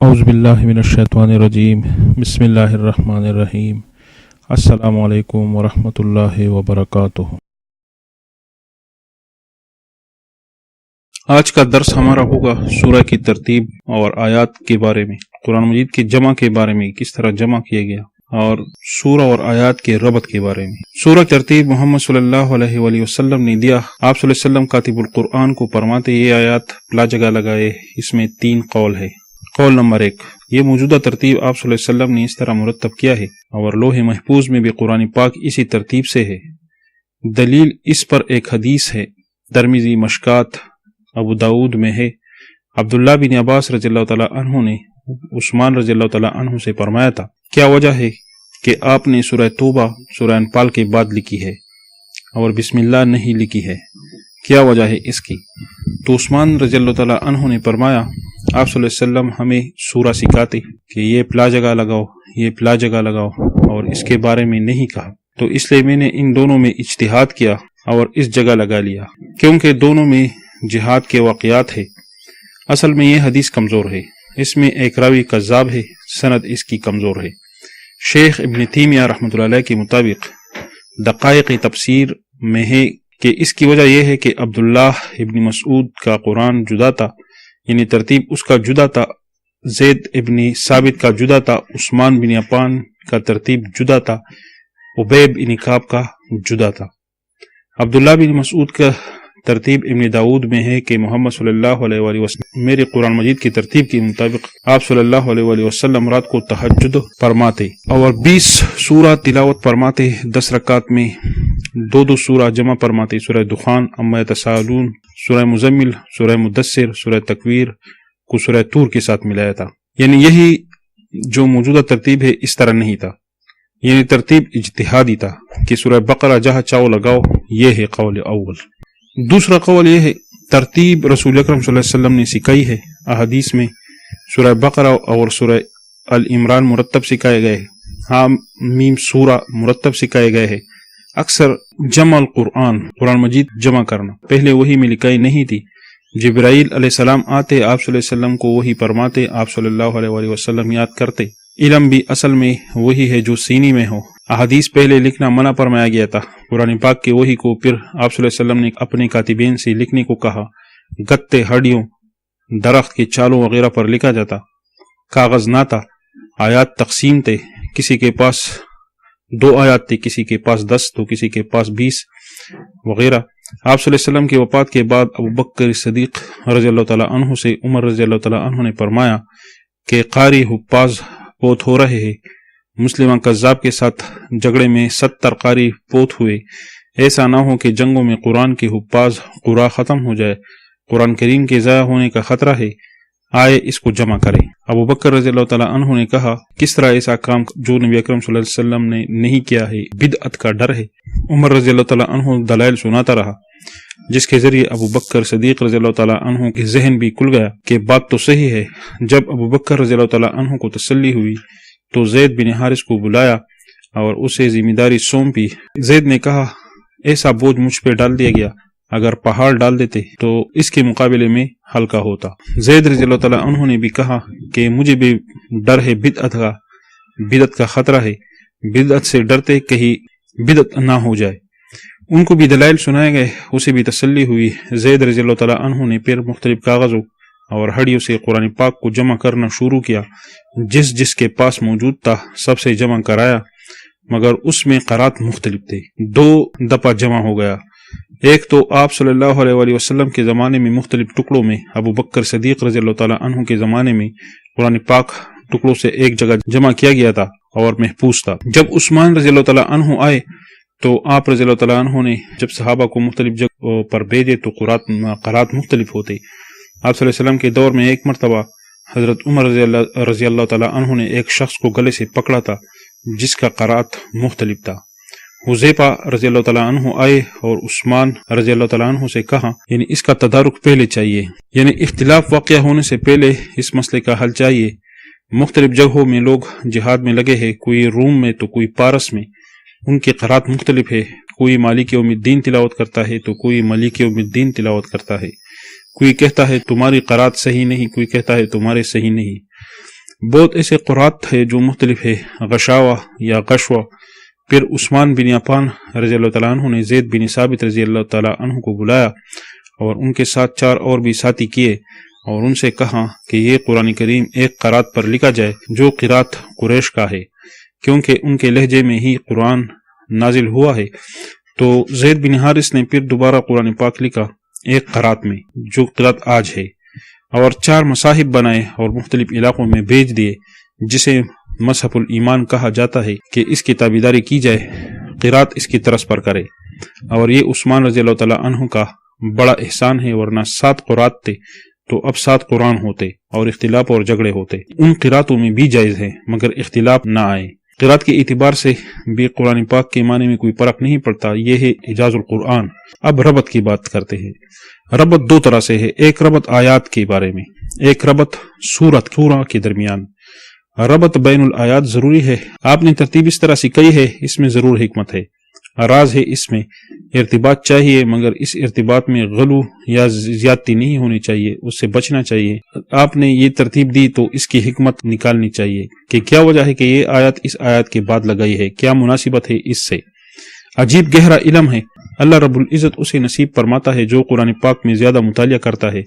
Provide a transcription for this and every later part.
اعوذ باللہ من الشیطان الرجیم بسم اللہ الرحمن الرحیم السلام علیکم ورحمۃ اللہ وبرکاتہ۔ آج کا درس ہمارا ہوگا سورہ کی ترتیب اور آیات کے بارے میں، قرآن مجید کی جمع کے بارے میں، کس طرح جمع کیا گیا، اور سورہ اور آیات کے ربط کے بارے میں۔ سورہ کی ترتیب محمد صلی اللہ علیہ وآلہ وسلم نے دیا۔ آپ صلی اللہ علیہ وسلم کاتب القرآن کو فرماتے یہ آیات لا جگہ لگائے، اس میں 3 قول ہے۔ قول نمبر 1، یہ موجودہ ترتیب آپ صلی اللہ علیہ وسلم نے اس طرح مرتب کیا ہے اور لوح محفوظ میں بھی قرآن پاک اسی ترتیب سے ہے۔ دلیل اس پر ایک حدیث ہے، ترمذی، مشکات، ابو داود میں ہے۔ عبداللہ بن عباس رضی اللہ تعالیٰ عنہ نے عثمان رضی اللہ تعالیٰ عنہ سے فرمایا تھا، کیا وجہ ہے کہ آپ نے سورہ توبہ سورہ انفال کے بعد لکھی ہے اور بسم اللہ نہیں لکھی ہے؟ کیا وجہ ہے اس کی؟ تو عثمان رضی اللہ تعالیٰ عنہ نے فرمایا، آپ صلی اللہ علیہ وسلم ہمیں سورہ سکھاتے کہ یہ پلا جگہ لگاؤ، یہ پلا جگہ لگاؤ، اور اس کے بارے میں نہیں کہا، تو اس لیے میں نے ان دونوں میں اجتہاد کیا اور اس جگہ لگا لیا، کیونکہ دونوں میں جہاد کے واقعات ہے۔ اصل میں یہ حدیث کمزور ہے، اس میں ایک راوی کذاب ہے، سند اس کی کمزور ہے۔ شیخ ابن تیمیہ رحمۃ اللہ علیہ کے مطابق دقائق تفسیر میں ہے کہ اس کی وجہ یہ ہے کہ عبداللہ ابن مسعود کا قرآن جدا تھا، یعنی ترتیب اس کا جدا تھا، زید ابن ثابت کا جدا تھا، عثمان بن عفان کا ترتیب جدا تھا، ابی بن کعب کا جدا تھا۔ عبداللہ بن مسعود کا ترتیب ابن داود میں ہے کہ محمد صلی اللہ علیہ وآلہ وسلم میرے قرآن مجید کی ترتیب کے مطابق آپ صلی اللہ علیہ وآلہ وسلم رات کو تہجد فرماتے اور 20 سورہ تلاوت فرماتے، 10 رکعت میں 2 سورہ جمع فرماتے، سورہ دخان، عما یتساءلون، سورہ مزمل، سورہ مدثر، سورہ تکویر کو سورہ طور کے ساتھ ملایا تھا۔ یعنی یہی جو موجودہ ترتیب ہے اس طرح نہیں تھا، یعنی ترتیب اجتہادی تھا کہ سورہ بقرہ جہاں چاہو لگاؤ، یہ ہے قول اول۔ دوسرا قول یہ ہے ترتیب رسول اکرم صلی اللہ علیہ وسلم نے سکھائی ہے، احادیث میں سورہ بقرہ اور سورہ العمران مرتب سکھائے گئے، حامیم سورہ مرتب سکھائے گئے ہیں۔ اکثر جمع القرآن، قرآن مجید جمع کرنا پہلے وحی میں لکھائی نہیں تھی، جبرائیل علیہ السلام آتے، آپ صلی اللہ علیہ وسلم کو وحی فرماتے، آپ صلی اللہ علیہ وآلہ وسلم یاد کرتے۔ علم بھی اصل میں وہی ہے جو سینے میں ہو۔ احادیث پہلے لکھنا منع فرمایا گیا تھا، قرآن پاک کے وحی کو پھر آپ صلی اللہ علیہ وسلم نے اپنے کاتبین سے لکھنے کو کہا۔ گتے، ہڈیوں، درخت کے چالوں وغیرہ پر لکھا جاتا، کاغذ نہ تھا، آیات تقسیم تھے، کسی کے پاس 2 آیات تھے، کسی کے پاس 10 تو کسی کے پاس 20 وغیرہ۔ آپ صلی اللہ علیہ وسلم کی وفات کے بعد ابو بکر صدیق رضی اللہ تعالیٰ عنہ سے عمر رضی اللہ تعالیٰ عنہ نے فرمایا کہ قاری حفاظ فوت ہو رہے ہیں۔ مسلمہ کذاب کے ساتھ جھگڑے میں 70 قاری فوت ہوئے، ایسا نہ ہو کہ جنگوں میں قرآن کے حفاظ قرآن ختم ہو جائے، قرآن کریم کے ضائع ہونے کا خطرہ ہے، آئے اس کو جمع کریں۔ ابو بکر رضی اللہ تعالیٰ عنہ نے کہا، کس طرح ایسا کام جو نبی اکرم صلی اللہ علیہ وسلم نے نہیں کیا ہے، بدعت کا ڈر ہے۔ عمر رضی اللہ تعالیٰ عنہ دلائل سناتا رہا، جس کے ذریعے ابو بکر صدیق رضی اللہ تعالیٰ عنہ کے ذہن بھی کھل گیا کہ بات تو صحیح ہے۔ جب ابو بکر رضی اللہ تعالیٰ عنہ کو تسلی ہوئی تو زید بن حارث کو بلایا اور اسے ذمہ داری سونپی۔ زید نے کہا، ایسا بوجھ مجھ پہ ڈال دیا گیا، اگر پہاڑ ڈال دیتے تو اس کے مقابلے میں ہلکا ہوتا۔ زید رضی اللہ تعالیٰ عنہ نے بھی کہا کہ مجھے بھی ڈر ہے، بدعت کا خطرہ ہے، بدعت سے ڈرتے کہیں بدعت نہ ہو جائے۔ ان کو بھی دلائل سنائے گئے، اسے بھی تسلی ہوئی۔ زید رضی اللہ تعالیٰ عنہ نے پھر مختلف کاغذوں اور ہڈیوں سے قرآن پاک کو جمع کرنا شروع کیا، جس کے پاس موجود تھا سب سے جمع کرایا، مگر اس میں قرات مختلف تھے۔ 2 دفعہ جمع ہو گیا، ایک تو آپ صلی اللہ علیہ وآلہ وسلم کے زمانے میں مختلف ٹکڑوں میں، ابو بکر صدیق رضی اللہ تعالیٰ عنہ کے زمانے میں قرآن پاک ٹکڑوں سے ایک جگہ جمع کیا گیا تھا اور محفوظ تھا۔ جب عثمان رضی اللہ تعالیٰ عنہ آئے تو آپ رضی اللہ تعالیٰ عنہ نے جب صحابہ کو مختلف جگہوں پر بھیجے تو قرات مختلف ہوتے۔ آپ صلی اللہ علیہ وسلم کے دور میں ایک مرتبہ حضرت عمر رضی اللہ تعالیٰ عنہ نے ایک شخص کو گلے سے پکڑا تھا جس کا قرات مختلف تھا۔ حذیفہ رضی اللہ تعالیٰ عنہ آئے اور عثمان رضی اللہ تعالیٰ عنہ سے کہا، یعنی اس کا تدارک پہلے چاہیے، یعنی اختلاف واقع ہونے سے پہلے اس مسئلے کا حل چاہیے۔ مختلف جگہوں میں لوگ جہاد میں لگے ہیں، کوئی روم میں تو کوئی پارس میں، ان کے قرات مختلف ہے، کوئی مالک یوم الدین تلاوت کرتا ہے تو کوئی مالک یوم الدین تلاوت کرتا ہے، کوئی کہتا ہے تمہاری قرات صحیح نہیں، کوئی کہتا ہے تمہارے صحیح نہیں۔ بہت ایسے قرات تھے جو مختلف ہے، غشاوہ یا غشوہ۔ پھر عثمان بن عفان رضی اللہ تعالیٰ عنہ نے زید بن ثابت رضی اللہ تعالیٰ عنہ کو بلایا اور ان کے ساتھ 4 اور بھی ساتھی کیے اور ان سے کہا کہ یہ قرآن کریم ایک قرات پر لکھا جائے جو قرات قریش کا ہے، کیونکہ ان کے لہجے میں ہی قرآن نازل ہوا ہے۔ تو زید بن حارث نے پھر دوبارہ قرآن پاک لکھا ایک قرات میں جو قرات آج ہے، اور 4 مصاحف بنائے اور مختلف علاقوں میں بھیج دیے، جسے مصحف الایمان کہا جاتا ہے، کہ اس کی تابعداری کی جائے، قرات اس کی طرز پر کرے۔ اور یہ عثمان رضی اللہ تعالیٰ عنہ کا بڑا احسان ہے، ورنہ 7 قرات تھے تو اب 7 قرآن ہوتے اور اختلاف اور جھگڑے ہوتے۔ ان قراتوں میں بھی جائز ہے مگر اختلاف نہ آئے۔ قرات کے اعتبار سے بھی قرآن پاک کے معنی میں کوئی فرق نہیں پڑتا، یہ ہے اعجاز القرآن۔ اب ربط کی بات کرتے ہیں۔ ربط 2 طرح سے ہے، ایک ربط آیات کے بارے میں، ایک ربط سورت کے درمیان۔ ربط بین الآیات ضروری ہے، آپ نے ترتیب اس طرح سے کہی ہے، اس میں ضرور حکمت ہے، راز ہے، اس میں ارتباط چاہیے، مگر اس ارتباط میں غلو یا زیادتی نہیں ہونی چاہیے، اس سے بچنا چاہیے۔ آپ نے یہ ترتیب دی تو اس کی حکمت نکالنی چاہیے کہ کیا وجہ ہے کہ یہ آیت اس آیت کے بعد لگائی ہے، کیا مناسبت ہے اس سے۔ عجیب گہرا علم ہے، اللہ رب العزت اسے نصیب فرماتا ہے جو قرآن پاک میں زیادہ مطالعہ کرتا ہے،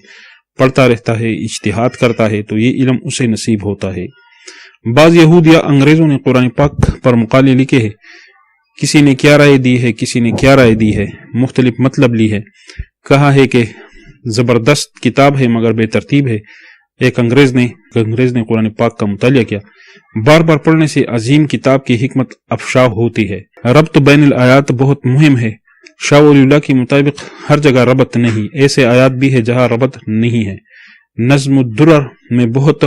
پڑھتا رہتا ہے، اجتہاد کرتا ہے، تو یہ علم اسے نصیب ہوتا ہے۔ بعض یہود یا انگریزوں نے قرآن پاک پر مقالے لکھے ہیں، کسی نے کیا رائے دی ہے، کسی نے کیا رائے دی ہے، مختلف مطلب لی ہے، کہا ہے کہ زبردست کتاب ہے مگر بے ترتیب ہے۔ ایک انگریز نے قرآن پاک کا مطالعہ کیا، بار بار پڑھنے سے عظیم کتاب کی حکمت افشا ہوتی ہے۔ ربط بین الآیات بہت مہم ہے، شاہ ولی اللہ کے مطابق ہر جگہ ربط نہیں، ایسے آیات بھی ہے جہاں ربط نہیں ہے۔ نظم الدرر میں بہت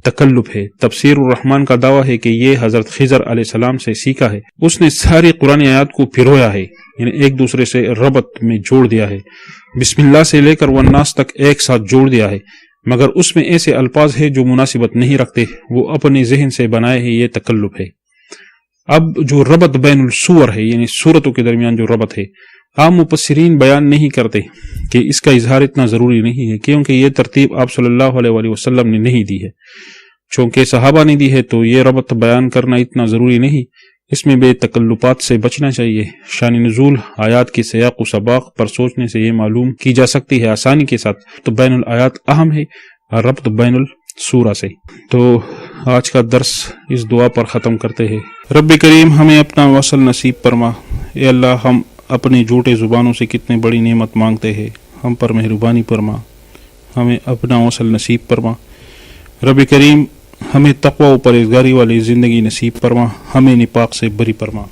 تکلف ہے۔ تفسیر الرحمن کا دعویٰ ہے کہ یہ حضرت خضر علیہ السلام سے سیکھا ہے، اس نے ساری قرآن آیات کو پھرویا ہے، یعنی ایک دوسرے سے ربط میں جوڑ دیا ہے، بسم اللہ سے لے کر والناس تک ایک ساتھ جوڑ دیا ہے، مگر اس میں ایسے الفاظ ہیں جو مناسبت نہیں رکھتے، وہ اپنے ذہن سے بنائے ہیں، یہ تکلف ہے۔ اب جو ربط بین السور ہے، یعنی سورتوں کے درمیان جو ربط ہے، عام مفسرین بیان نہیں کرتے کہ اس کا اظہار اتنا ضروری نہیں ہے، کیونکہ یہ ترتیب آپ صلی اللہ علیہ وآلہ وسلم نے نہیں دی ہے، چونکہ صحابہ نے دی ہے، تو یہ ربط بیان کرنا اتنا ضروری نہیں، اس میں بے تکلفات سے بچنا چاہیے۔ شان نزول آیات کے سیاق و سباق پر سوچنے سے یہ معلوم کی جا سکتی ہے آسانی کے ساتھ، تو بین الآیات اہم ہے ربط بین السورہ سے۔ تو آج کا درس اس دعا پر ختم کرتے ہیں۔ رب کریم ہمیں اپنا وصل نصیب فرما، اے اللہ ہم اپنے جھوٹے زبانوں سے کتنے بڑی نعمت مانگتے ہیں، ہم پر مہربانی فرما، ہمیں اپنا وصل نصیب فرما۔ رب کریم ہمیں تقوی و پرہیزگاری والی زندگی نصیب فرما، ہمیں نفاق سے بری فرما۔